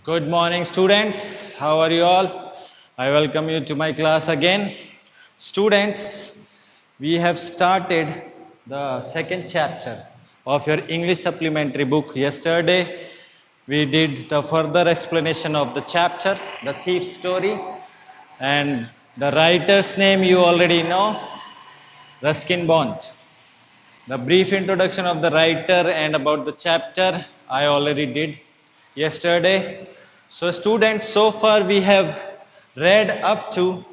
Good morning, students. How are you all? I welcome you to my class again. Students, we have started the second chapter of your English supplementary book. Yesterday, we did the further explanation of the chapter, The Thief's Story, and the writer's name you already know, Ruskin Bond. The brief introduction of the writer and about the chapter I already did yesterday. So, students, so far we have read up to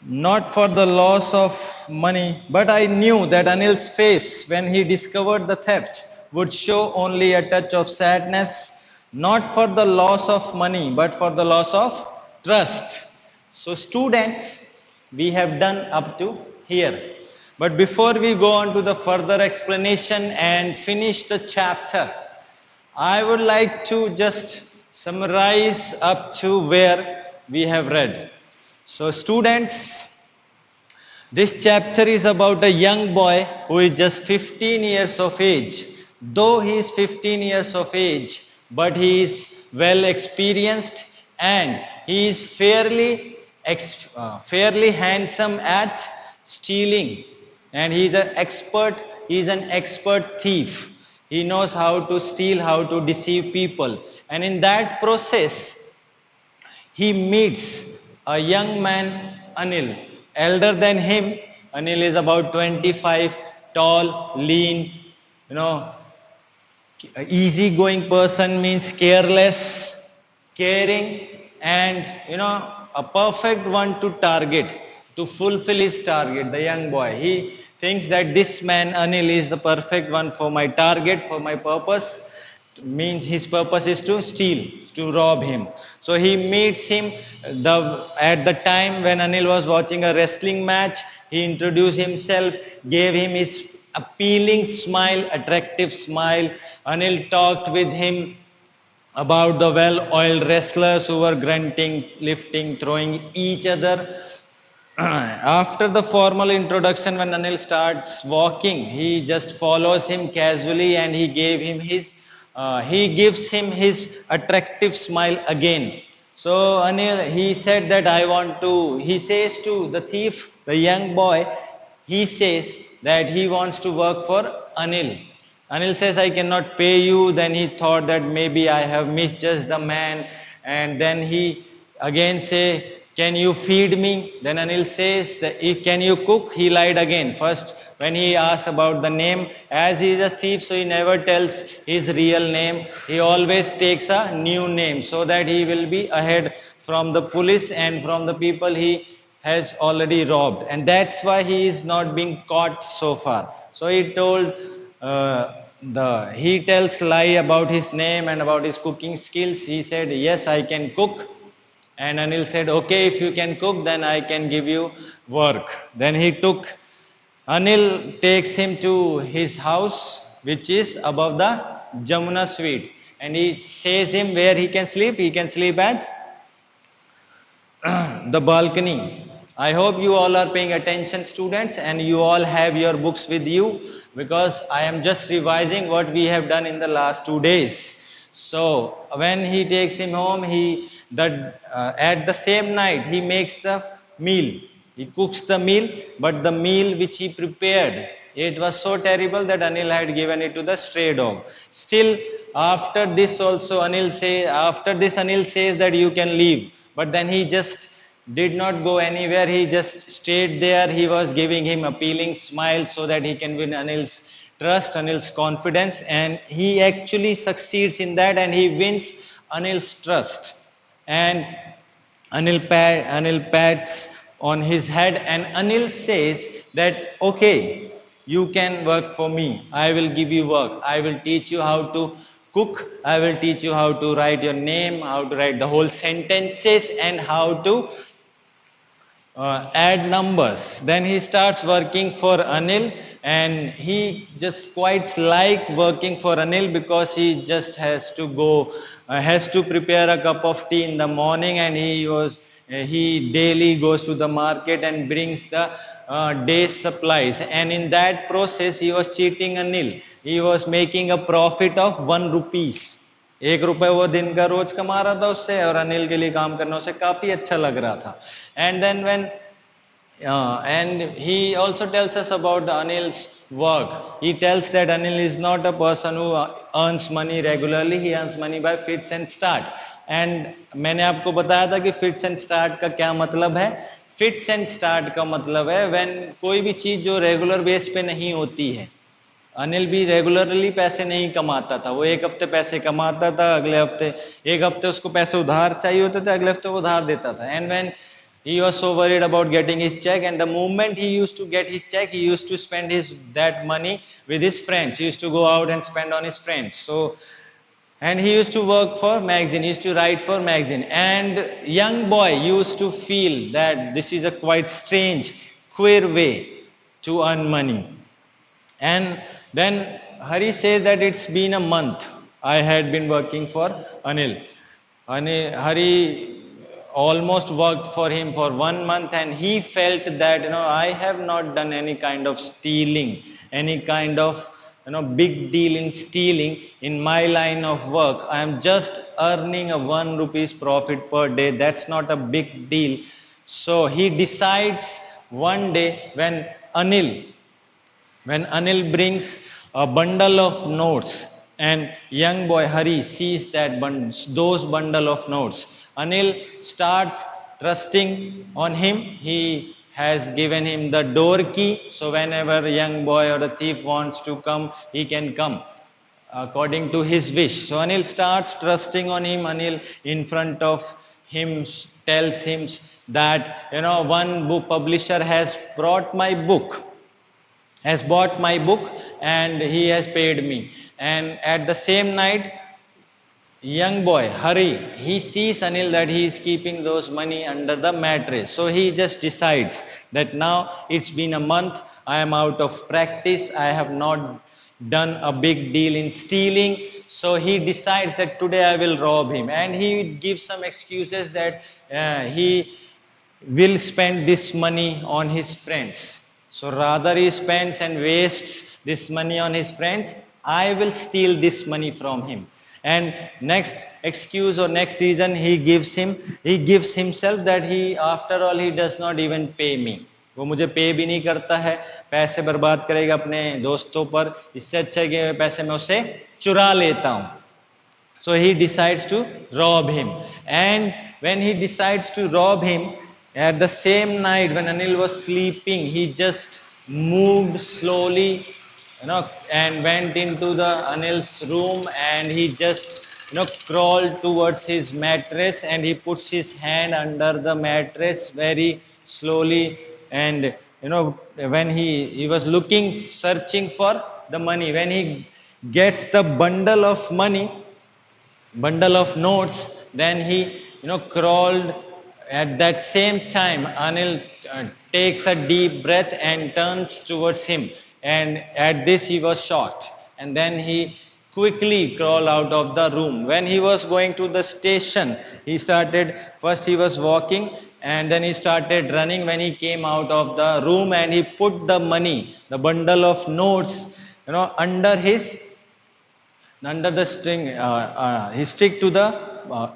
not for the loss of money, but I knew that Anil's face when he discovered the theft would show only a touch of sadness, not for the loss of money, but for the loss of trust. So, students, we have done up to here. But before we go on to the further explanation and finish the chapter, I would like to just summarize up to where we have read. So, students, this chapter is about a young boy who is just 15 years of age. Though he is 15 years of age, but he is well experienced and he is fairly handsome at stealing, and he is an expert thief. He knows how to steal, how to deceive people, and in that process he meets a young man, Anil, elder than him. Anil is about 25, tall, lean, you know, easygoing person, means careless, caring, and a perfect one to target, to fulfill his target. The young boy, he thinks that this man Anil is the perfect one for my target, for my purpose. Means his purpose is to steal, to rob him. So he meets him at the time when Anil was watching a wrestling match. He introduced himself, gave him his appealing smile, attractive smile. Anil talked with him about the well-oiled wrestlers who were grunting, lifting, throwing each other. After the formal introduction, when Anil starts walking, he just follows him casually and he gives him his attractive smile again. So Anil, he said that he says to the thief, the young boy, he says that he wants to work for Anil. Anil says, I cannot pay you. Then he thought that maybe I have misjudged the man. And then he again say, can you feed me? Then Anil says, can you cook? He lied again. First, when he asks about the name, as he is a thief, so he never tells his real name. He always takes a new name so that he will be ahead from the police and from the people he has already robbed. And that's why he is not being caught so far. So he told he tells lie about his name and about his cooking skills. He said, yes, I can cook. And Anil said, okay, if you can cook, then I can give you work. Then Anil takes him to his house, which is above the Jamuna suite. And he says him where he can sleep. He can sleep at the balcony. I hope you all are paying attention, students, and you all have your books with you, because I am just revising what we have done in the last 2 days. So when he takes him home, at the same night he makes the meal. He cooks the meal, but the meal which he prepared, it was so terrible that Anil had given it to the stray dog. Still, after this Anil says that you can leave, but then he just did not go anywhere. He just stayed there. He was giving him appealing smile so that he can win Anil's trust, Anil's confidence, and he actually succeeds in that, and he wins Anil's trust. And Anil pats on his head, and Anil says that, okay, you can work for me. I will give you work. I will teach you how to cook. I will teach you how to write your name, how to write the whole sentences, and how to add numbers. Then he starts working for Anil, and he just quite like working for Anil because he just has to prepare a cup of tea in the morning, and he daily goes to the market and brings the day's supplies, and in that process he was cheating Anil. He was making a profit of 1 rupees. ₹1 वो दिन का रोज कमा रहा था उससे, और अनिल के लिए काम करना उसे काफी अच्छा लग रहा था. And then when and he also tells us about Anil's work. He tells that Anil is not a person who earns money regularly. He earns money by fits and start. And मैंने आपको बताया था कि fits and start का क्या मतलब है. Fits and start का मतलब है when कोई भी चीज जो रेगुलर बेस पे नहीं होती है. अनिल भी रेगुलरली पैसे नहीं कमाता था. वो एक हफ्ते पैसे कमाता था, अगले हफ्ते एक हफ्ते उसको पैसे उधार चाहिए होते थे, अगले हफ्ते वो उधार देता था. And when he was so worried about getting his check, and the moment he used to get his check, he used to spend that money with his friends. He used to go out and spend on his friends. So, and he used to work for magazine, he used to write for magazine, and young boy used to feel that this is a quite strange, queer way to earn money. And then Hari says that it's been a month I had been working for Anil. Hari almost worked for him for 1 month, and he felt that I have not done any kind of stealing, any kind of big deal in stealing in my line of work. I am just earning a 1 rupees profit per day. That's not a big deal. So he decides one day when Anil brings a bundle of notes, and young boy Hari sees those bundle of notes. Anil starts trusting on him. He has given him the door key, so whenever a young boy or a thief wants to come, he can come according to his wish. So Anil starts trusting on him. Anil in front of him tells him that one book publisher has bought my book, and he has paid me. And at the same night, young boy Hari, he sees Anil that he is keeping those money under the mattress. So he just decides that now it's been a month, I am out of practice, I have not done a big deal in stealing. So he decides that today I will rob him, and he gives some excuses that he will spend this money on his friends. So rather he spends and wastes this money on his friends, I will steal this money from him. And next excuse or next reason he gives himself that he, after all, he does not even pay me. वो मुझे पे भी नहीं करता है, पैसे बर्बाद करेगा अपने दोस्तों पर, इससे अच्छा है कि पैसे मैं उससे चुरा लेता हूँ. So he decides to rob him. And when he decides to rob him, at the same night when Anil was sleeping, he just moved slowly, and went into the Anil's room, and he just crawled towards his mattress, and he puts his hand under the mattress very slowly. And when he was searching for the money, when he gets the bundle of notes, then he crawled. At that same time, Anil takes a deep breath and turns towards him. And at this he was shocked, and then he quickly crawled out of the room. When he was going to the station, first he was walking, and then he started running. When he came out of the room, and he put the bundle of notes under the string. He stick to the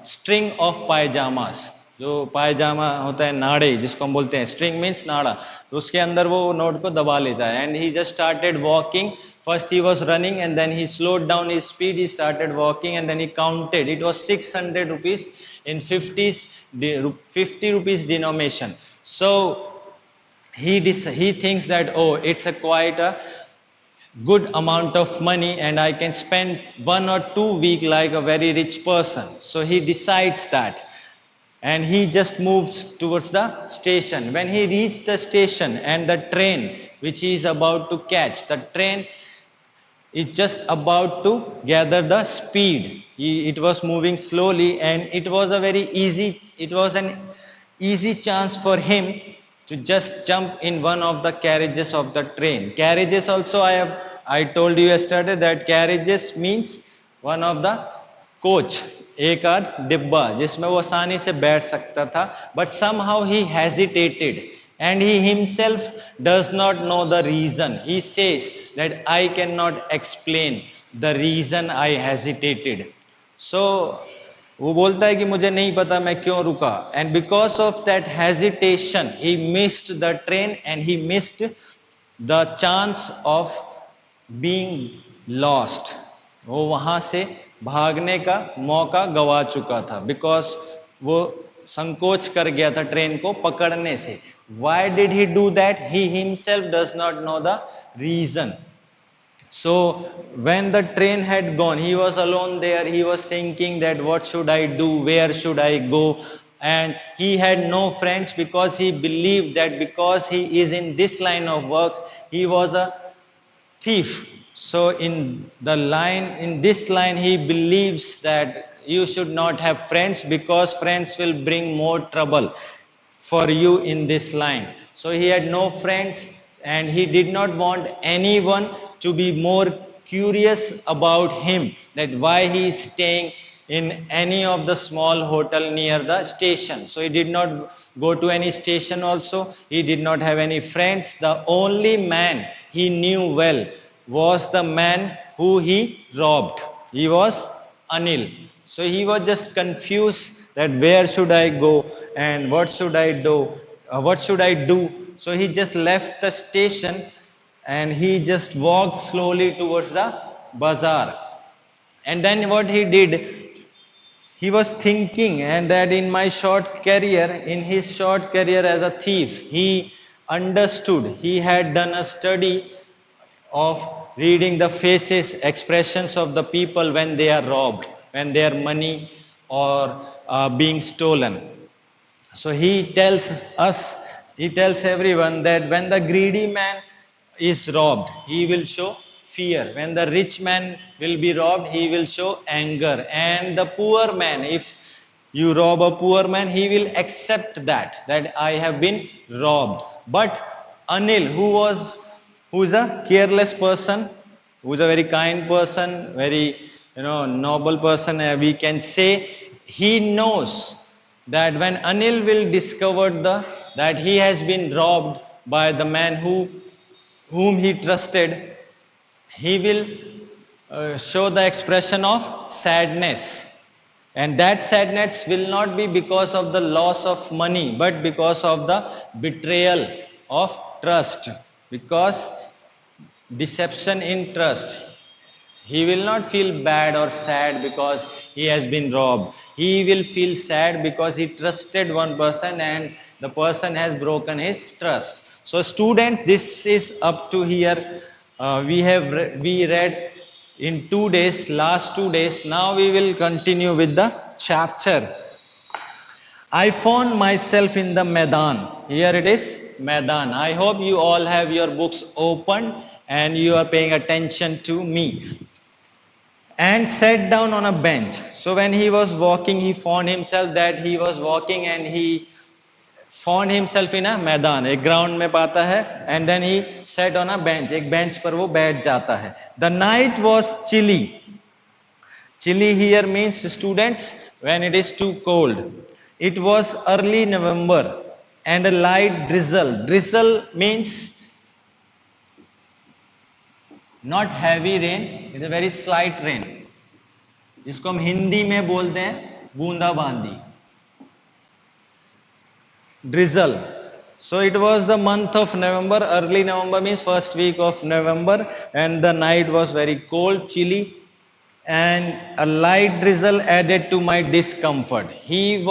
string of pajamas. जो पायजामा होता है, नाड़े जिसको हम बोलते हैं, string means नाड़ा, तो उसके अंदर वो नोट को दबा लेता है. And he just started walking. First he was running, and then he slowed down his speed. He started walking, and then he counted. It was 600 rupees in 50 rupees denomination. So he thinks that, oh, it's quite a good amount of money, and I can spend 1 or 2 weeks like a very rich person. So he decides that. And he just moves towards the station. When he reached the station, and the train which he is about to catch, the train is just about to gather the speed. It was moving slowly, and it was an easy chance for him to just jump in one of the carriages of the train. Carriages also, I told you yesterday that carriages means one of the coach, एक आध डिब्बा जिसमें वो आसानी से बैठ सकता था. But somehow he hesitated, and he himself does not know the reason. He says that I cannot explain the reason I hesitated. सो वो बोलता है कि मुझे नहीं पता मैं क्यों रुका, and because of that hesitation he missed the train and he missed the chance of being lost. वो वहां से भागने का मौका गवा चुका था, बिकॉज वो संकोच कर गया था ट्रेन को पकड़ने से। Why did he do that? He himself does not know the reason. So when the train had gone, he was alone there. He was thinking that what should I do? Where should I go? And he had no friends because he believed that because he is in this line of work, he was a thief. So in this line, he believes that you should not have friends because friends will bring more trouble for you in this line. So he had no friends and he did not want anyone to be more curious about him, that why he is staying in any of the small hotel near the station. So he did not go to any station also. He did not have any friends. The only man he knew well was the man who he robbed. He was Anil. So he was just confused that where should I go and what should I do? What should I do? So he just left the station and he just walked slowly towards the bazaar. And then what he did, he was thinking, and that in my short career, in his short career as a thief, he understood, he had done a study of reading the faces, expressions of the people when they are robbed, when their money or being stolen. So he tells us, he tells everyone that when the greedy man is robbed, he will show fear. When the rich man will be robbed, he will show anger. And the poor man, if you rob a poor man, he will accept that I have been robbed. But Anil, who is a careless person, who is a very kind person, very noble person, we can say, he knows that when Anil will discover that he has been robbed by the man whom he trusted, he will show the expression of sadness. And that sadness will not be because of the loss of money, but because of the betrayal of trust. Because deception in trust. He will not feel bad or sad because he has been robbed. He will feel sad because he trusted one person and the person has broken his trust. So students, this is up to here. We read in 2 days, last 2 days. Now we will continue with the chapter. I found myself in the Maidan. Here it is, Maidan. I hope you all have your books open and you are paying attention to me. And sat down on a bench. So when he was walking, he found himself that he was walking and he found himself in a मैदान, एक ground में पाता है, and then he sat on a bench, एक bench पर वो बैठ जाता है. The night was chilly. Chilly here means, students, when it is too cold. It was early November and a light drizzle. Drizzle means not heavy rain, it's a very slight rain. इसको हम हिंदी में बोलते हैं बूंदाबांदी. Drizzle. So it was the month of November. Early November means first week of November, and the night was very cold, chilly, and a light drizzle added to my discomfort. He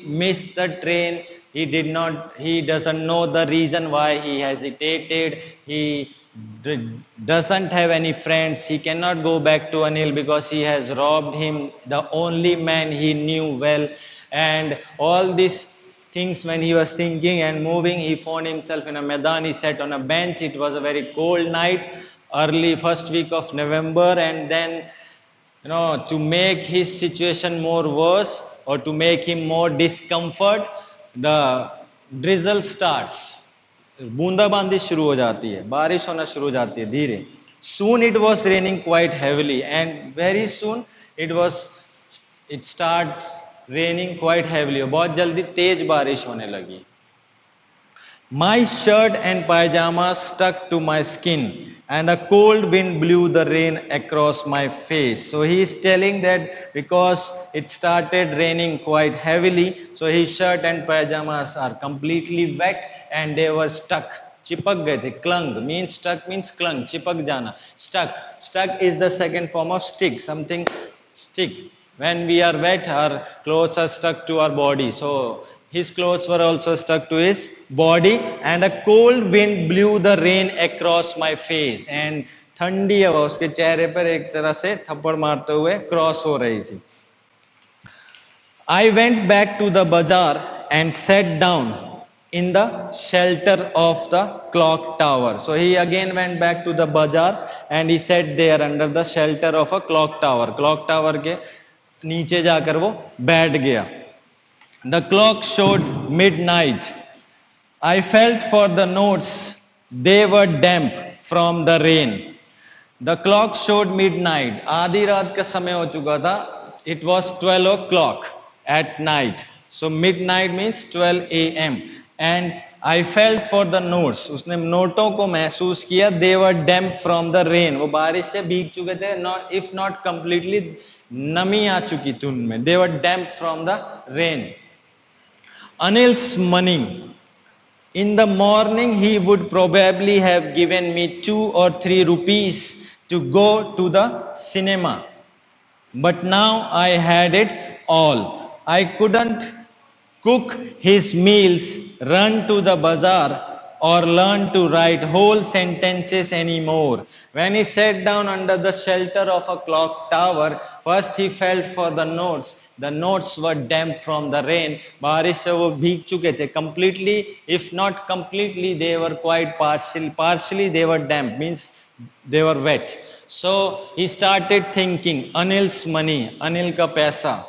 missed the train. He doesn't know the reason why he hesitated. He doesn't have any friends. He cannot go back to Anil because he has robbed him, the only man he knew well. And all these things, when he was thinking and moving, he found himself in a Maidan. He sat on a bench. It was a very cold night, early first week of November. And then, to make his situation more worse or to make him more discomfort, the drizzle starts. बूंदाबांदी शुरू हो जाती है, बारिश होना शुरू हो जाती है धीरे. Soon it was raining quite heavily, and very soon it starts raining quite heavily. बहुत जल्दी तेज बारिश होने लगी. My shirt and pajamas stuck to my skin, and a cold wind blew the rain across my face. So he is telling that because it started raining quite heavily, so his shirt and pajamas are completely wet and they were stuck. चिपक गए थे. Clung means stuck means clung, चिपक जाना. Stuck is the second form of stick, something stick. When we are wet, our clothes are stuck to our body. So his clothes were also stuck to his body, and a cold wind blew the rain across my face. And ठंडी हवा उसके चेहरे पर एक तरह से थप्पड़ मारते हुए क्रॉस हो रही थी. I went back to the bazaar and sat down in the shelter of the clock tower. So he again went back to the bazaar and he sat there under the shelter of a clock tower. Clock tower के नीचे जाकर वो बैठ गया. The clock showed midnight. I felt for the notes. They were damp from the rain. The clock showed midnight. आधी रात का समय हो चुका था. It was 12 o'clock at night. So midnight means 12 a.m. And I felt for the notes. उसने नोटों को महसूस किया. They were damp from the rain. वो बारिश से भीग चुके थे. Not if not completely, नमी आ चुकी थी उनमें. They were damp from the rain. Anil's money. In the morning, he would probably have given me 2 or 3 rupees to go to the cinema. But now I had it all. I couldn't cook his meals, run to the bazaar, or learn to write whole sentences anymore. When he sat down under the shelter of a clock tower, first he felt for the notes. The notes were damp from the rain. बारिश से वो भीग चुके थे completely. If not completely, they were quite partially they were damp, means they were wet. So he started thinking, Anil's money, Anil ka paisa.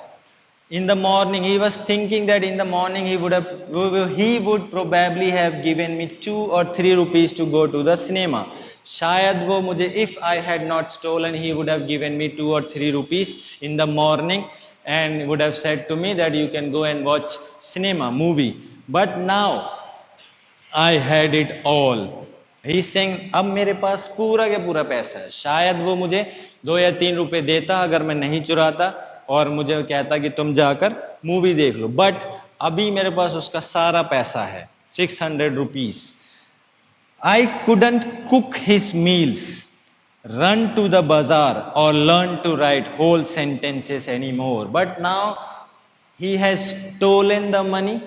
In the morning, he was thinking that in the morning he would probably have given me 2 or 3 rupees to go to the cinema. शायद वो मुझे, if I had not stolen, he would have given me 2 or 3 rupees in the morning and would have said to me that you can go and watch cinema, movie. But now I had it all. He's saying, अब मेरे पास पूरा के पूरा पैसा है. शायद वो मुझे 2 या 3 रुपए देता अगर मैं नहीं चुराता और मुझे कहता कि तुम जाकर मूवी देख लो. बट अभी मेरे पास उसका सारा पैसा है, 600 rupees. I couldn't cook his meals, run to the bazaar, or learn to write whole sentences anymore. But now he has stolen the money.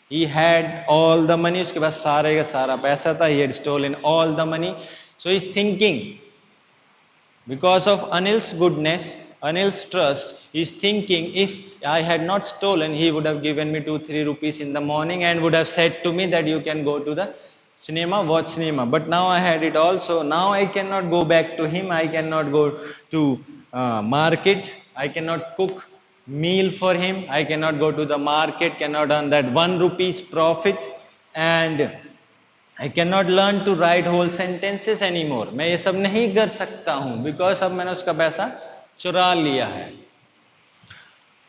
He had all the money. उसके पास सारे का सारा पैसा था. He had stolen all the money. So he's thinking, because of Anil's goodness, Anil's trust, he's thinking, if I had not stolen, he would have given me 2-3 rupees in the morning and would have said to me that you can go to the cinema, watch cinema. But now I had it also. Now I cannot go back to him. I cannot go to market. I cannot cook meal for him. I cannot go to the market, cannot earn that 1 rupees profit, and I cannot learn to write whole sentences anymore. मैं ये सब नहीं कर सकता हूँ because अब मैंने उसका पैसा चुरा लिया है.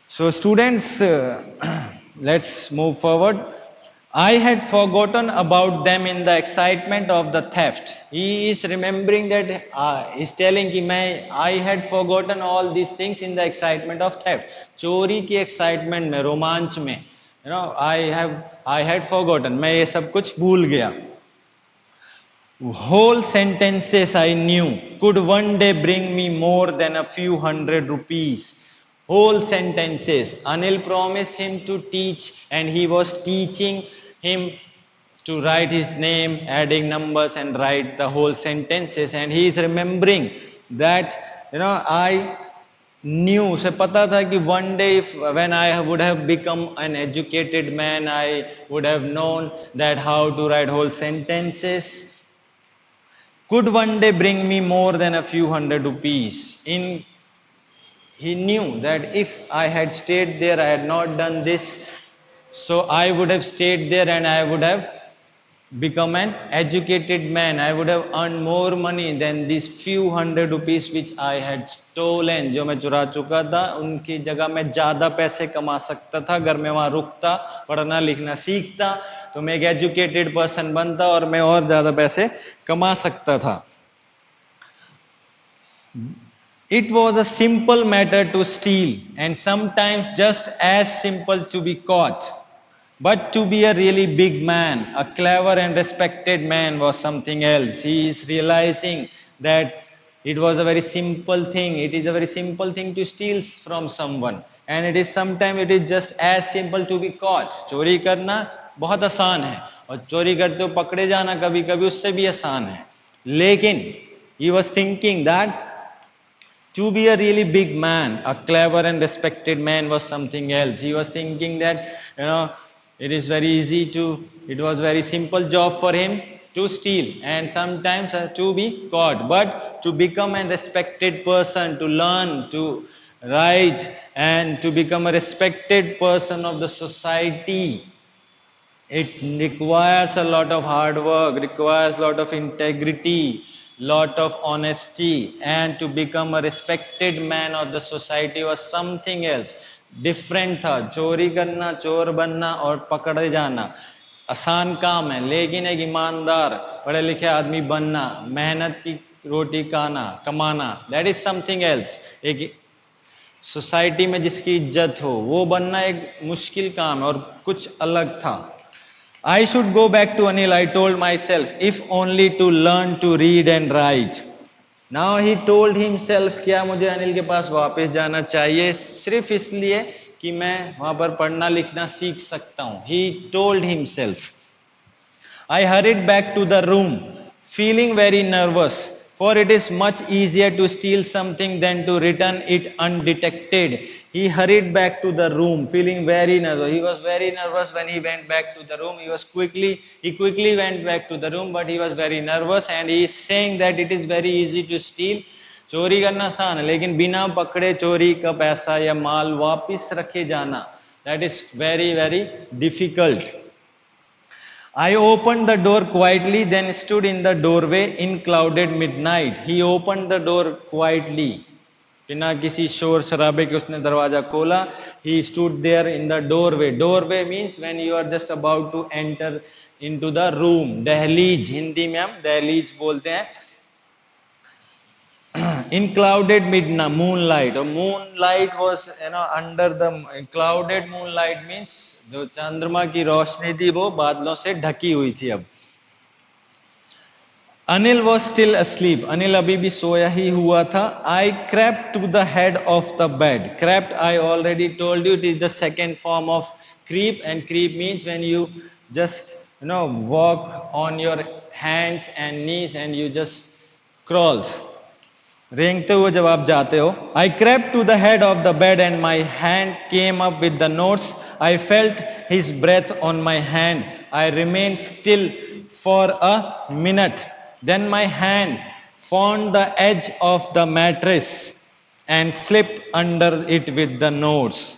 So students, let's move forward. I had forgotten about them in the excitement of the theft. He is remembering that, he's telling कि मैं, I had forgotten all these things in the excitement of theft. चोरी की excitement में, रोमांच में, you know, I had forgotten. मैं ये सब कुछ भूल गया. Whole sentences I knew could one day bring me more than a few hundred rupees. Whole sentences. Anil promised him to teach, and he was teaching him to write his name, adding numbers and write the whole sentences. And he is remembering that, you know, I knew, उसे पता था कि one day when I would have become an educated man, I would have known that how to write whole sentences. Could one day bring me more than a few hundred rupees. He knew that if I had stayed there, I had not done this, so I would have stayed there and I would have become an educated man, I would have earned more money than these few hundred rupees which I had stolen. जो मैं चुरा चुका था उनकी जगह मैं ज्यादा पैसे कमा सकता था अगर मैं वहां रुकता, पढ़ना लिखना सीखता, तो मैं एक एजुकेटेड पर्सन बनता और मैं और ज्यादा पैसे कमा सकता था. It was a simple matter to steal and sometimes just as simple to be caught. But to be a really big man, a clever and respected man was something else. He is realizing that it was a very simple thing. It is a very simple thing to steal from someone. And it is sometimes it is just as simple to be caught. चोरी करना बहुत आसान है और चोरी करते हुए पकड़े जाना कभी कभी उससे भी आसान है. लेकिन he was thinking that to be a really big man, a clever and respected man was something else. He was thinking that, it is very easy to, it was very simple job for him to steal and sometimes to be caught. But to become a respected person, to learn, to write and to become a respected person of the society, it requires a lot of hard work, requires a lot of integrity, lot of honesty, and to become a respected man of the society was something else. Different था. चोरी करना, चोर बनना और पकड़े जाना आसान काम है, लेकिन एक ईमानदार पढ़े लिखे आदमी बनना, मेहनत की रोटी कमाना, दैट इज समथिंग एल्स. एक सोसाइटी में जिसकी इज्जत हो वो बनना एक मुश्किल काम है और कुछ अलग था. I should go back to Anil, I told myself, if only to learn to read and write. Now he told himself, क्या मुझे अनिल के पास वापस जाना चाहिए सिर्फ इसलिए कि मैं वहां पर पढ़ना लिखना सीख सकता हूं. He told himself. I hurried back to the room, feeling very nervous. For it is much easier to steal something than to return it undetected. He hurried back to the room, feeling very nervous. He was very nervous when he went back to the room. He quickly went back to the room, but he was very nervous and he is saying that it is very easy to steal. चोरी करना आसान है, लेकिन बिना पकड़े चोरी का पैसा या माल वापस रखे जाना, that is very, very difficult. I opened the door quietly, then stood in the doorway in clouded midnight. He opened the door quietly. बिना किसी शोर शराबे के उसने दरवाजा खोला. He stood there in the doorway. Doorway means when you are just about to enter into the room. दहलीज, हिंदी में हम दहलीज बोलते हैं. In clouded midnight, moonlight. Or moonlight was, under the clouded moonlight means जो चंद्रमा की रोशनी थी वो बादलों से ढकी हुई थी. अब Anil was still asleep. Anil अभी भी सोया ही हुआ था. I crept to the head of the bed. Crept, I already told you, it is the second form of creep, and creep means when you just walk on your hands and knees and you just crawls. रेंगते हुए जब आप जाते हो. I crept to the head of the bed and my hand came up with the notes. I felt his breath on my hand. I remained still for a minute. Then my hand found the edge of the mattress and slipped under it with the notes.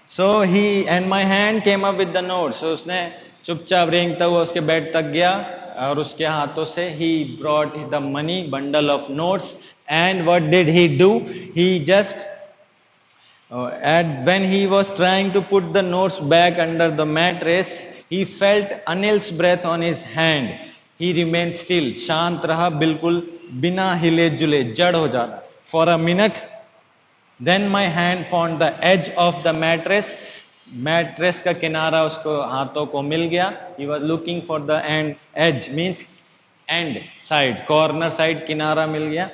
So my hand came up with the notes. So उसने चुपचाप रेंगता हुआ उसके bed तक गया और उसके हाथों से he brought the money, bundle of notes, and what did he do? He just when he was trying to put the notes back under the mattress, he felt Anil's breath on his hand. He remained still. शांत रहा बिल्कुल बिना हिले जुले, जड़ हो जाना. For a minute, then my hand found the edge of the mattress. Mattress का किनारा उसको हाथों को मिल गया. He was looking for the edge means end side, corner side, किनारा मिल गया.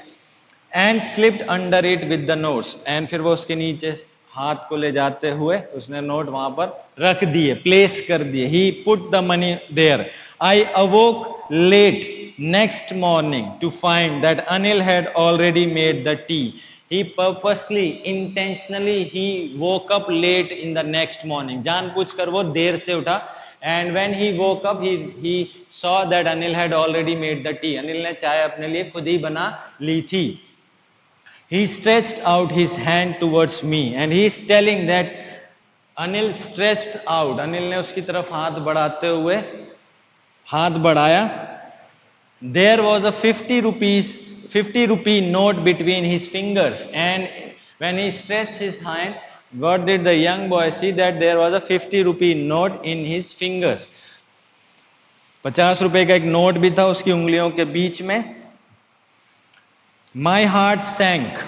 And slipped under it with the notes. And फिर वो उसके नीचे हाथ को ले जाते हुए उसने नोट वहां पर रख दिए, प्लेस कर दिए. He put the money there. I awoke late next morning to find that Anil had already made the tea. He purposely, intentionally, he woke up late in the next morning. जानबूझकर वो देर से उठा. And when he woke up, he saw that Anil had already made the tea. Anil ने चाय अपने लिए खुद ही बना ली थी. He stretched out his hand towards me, and he is telling that Anil stretched out. Anil ने उसकी तरफ हाथ बढ़ाते हुए हाथ बढ़ाया. There was a 50 rupee note between his fingers, and when he stretched his hand, what did the young boy see? That there was a 50 rupee note in his fingers. 50 रुपए का एक नोट भी था उसकी उंगलियों के बीच में. My heart sank.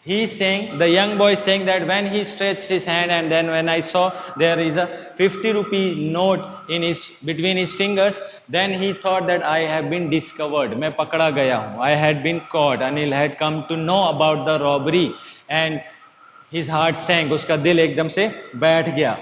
He saying, the young boy saying that when he stretched his hand and then when I saw there is a 50 rupee note in between his fingers, then he thought that I have been discovered. मैं पकड़ा गया हूँ. I had been caught. Anil had come to know about the robbery and his heart sank. उसका दिल एकदम से बैठ गया.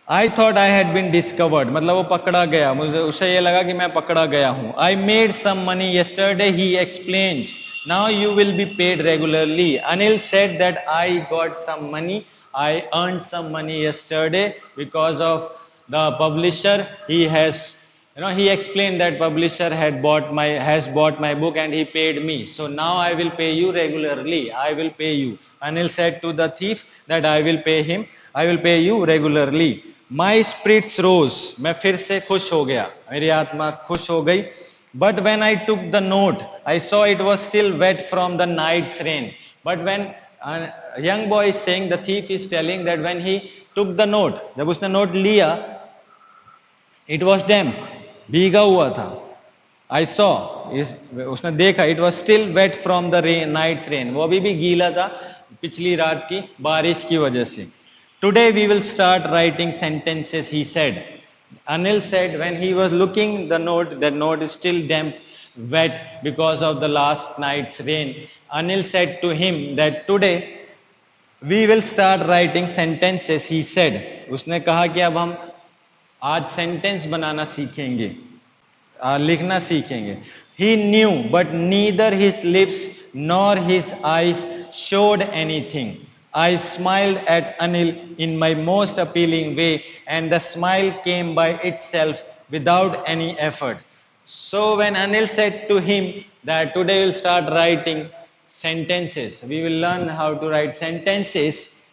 I thought I had been discovered. मतलब वो पकड़ा गया. मुझे उसे ये लगा कि मैं पकड़ा गया हूँ. I made some money yesterday, he explained. Now you will be paid regularly. Anil said that I got some money. I earned some money yesterday because of the publisher. He explained that publisher has bought my book and he paid me. So now I will pay you regularly. I will pay you. Anil said to the thief that I will pay you regularly. My spirits rose. मैं फिर से खुश हो गया. मेरी आत्मा खुश हो गई. But when I took the note, I saw it was still wet from the night's rain. But when a young boy is saying, the thief is telling that when he took the note, जब उसने note लिया, it was damp, भीगा हुआ था. I saw, उसने देखा, it was still wet from the night's rain. वो अभी भी गीला था पिछली रात की बारिश की वजह से. Today we will start writing sentences, he said. Anil said when he was looking the note is still damp, wet because of the last night's rain. Anil said to him that today we will start writing sentences, he said. उसने कहा कि अब हम आज sentence बनाना सीखेंगे, लिखना सीखेंगे. He knew, but neither his lips nor his eyes showed anything. I smiled at Anil in my most appealing way, and the smile came by itself without any effort. So when Anil said to him that today we'll start writing sentences, we will learn how to write sentences.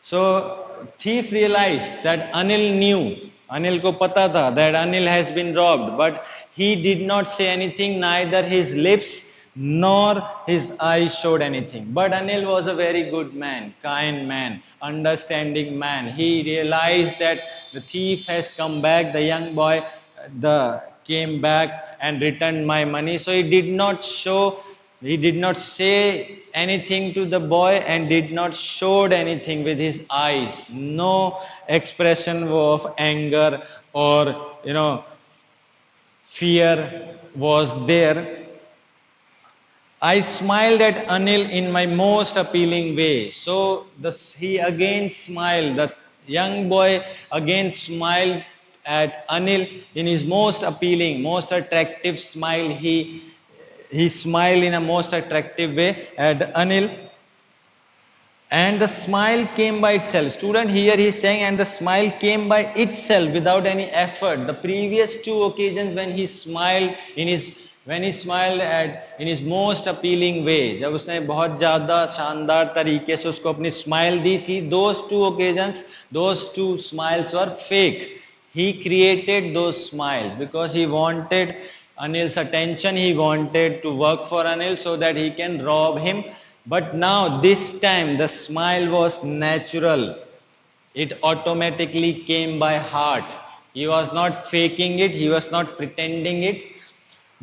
So thief realized that Anil knew, Anil को पता था that Anil has been robbed, but he did not say anything, neither his lips nor his eyes showed anything. But Anil was a very good man, kind man, understanding man. He realized that the thief has come back, the young boy came back and returned my money. So he did not say anything to the boy and did not show anything with his eyes. No expression of anger or fear was there. I smiled at Anil in my most appealing way. So he again smiled. The young boy again smiled at Anil in his most appealing, most attractive smile. He smiled in a most attractive way at Anil. And the smile came by itself. Student, here he is saying, and the smile came by itself without any effort. The previous two occasions when he smiled in his most appealing way, जब उसने बहुत ज़्यादा शानदार तरीके से उसको अपनी smile दी थी, those two smiles were fake. He created those smiles because he wanted Anil's attention. He wanted to work for Anil so that he can rob him. But now this time the smile was natural. It automatically came by heart. He was not faking it. He was not pretending it.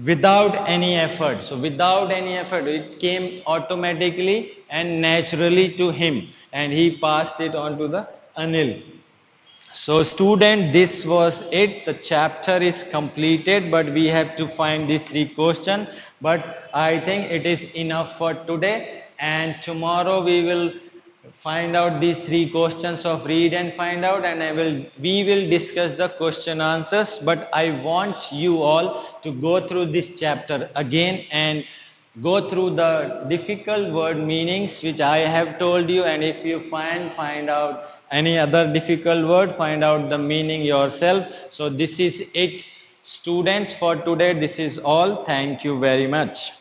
Without any effort. So without any effort, it came automatically and naturally to him, and he passed it on to the Anil. So student, this was it. The chapter is completed, but we have to find these 3 questions. But I think it is enough for today, and tomorrow we will find out these 3 questions of read and find out, and we will discuss the question answers. But I want you all to go through this chapter again and go through the difficult word meanings which I have told you, and if you find out any other difficult word, find out the meaning yourself. So this is it, students, for today. This is all. Thank you very much.